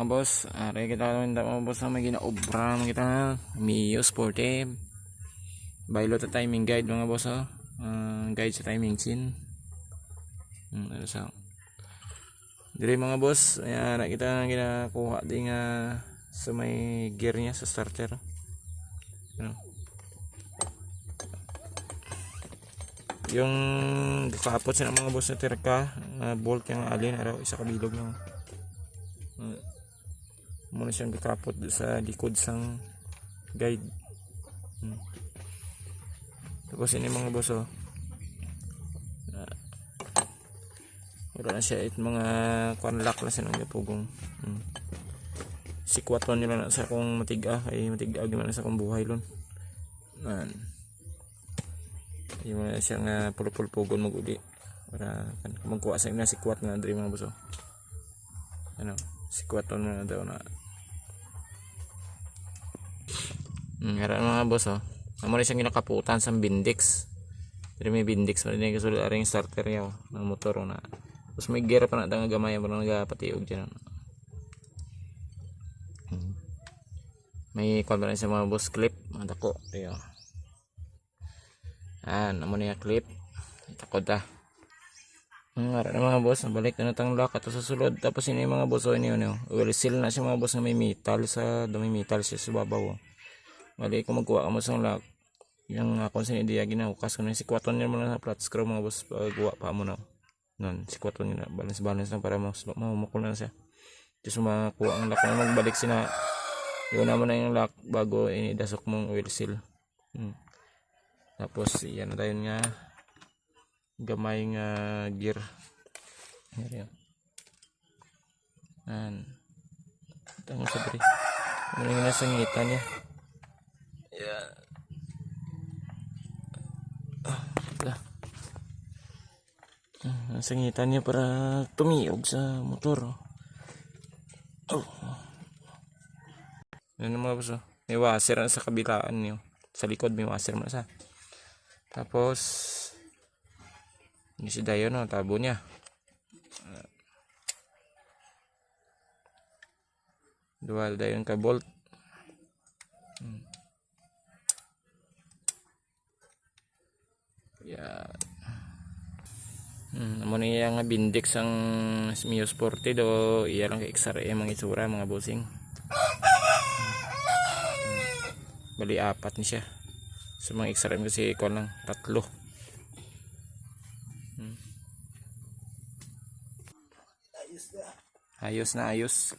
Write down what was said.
mga boss, are kita naman mga boss na may ginaobra mga kita Mio Sportive baylo ta timing guide mga boss guide sa timing chain ano sa dire mga boss ayan na kita ginakuha din sa may gear niya sa starter ano yung kapot sa mga boss na tirka bolt yung alin araw isa kabilog lang muna siyang kapot sa likod sang guide tapos ini mga boss wala na siya mga kwanlak na siya ng pugong sikwaton nila na sa kung matiga ay matiga gimana sa kong buhay lon yung mga siyang pulpugon maguli para magkuha sa na sikwat na diri mga boss ano sikwaton na daw na ngaran mga boss amo na siyang ginakaputan sa bindix pero may bindix pa rin kasulod aring starter yaw ng motor na tapos may gear pa na nga gamay mo na nagapatiog dyan may kwan pa rin sa mga boss clip mga dako ayo amo na yung clip takod ngaran na mga boss nabalik na natang lock ato sa sulod tapos ini mga boss ini oil seal na siya mga boss na may metal sa dumi metal siya sa babaw bali kung magkuha ka mo sa lock yung akong sinidiya ginahukas ko na sikwaton niya mo na sa flat screw mga boss pagawa pa mo na nun sikwaton niya na balance lang para mamukul na siya just makuha ang lock na magbalik sina yun naman na yung lock bago inidasok mong oil seal tapos yan na tayo nga gamay nga gear yan tango sa bri ano yung nasangitan niya nasangitan niya para tumiyog sa motor ano mga boss may washer na sa kabilaan niyo sa likod may washer mo na sa tapos ini si dayon tabo niya dual dayon ka bolt amo niya nga bindix ang Mio Sportive do iya lang ka XRE mga itsura mga bossing bali apat ni siya sa mga XRM kasi ikaw lang tatlo ayos na ayos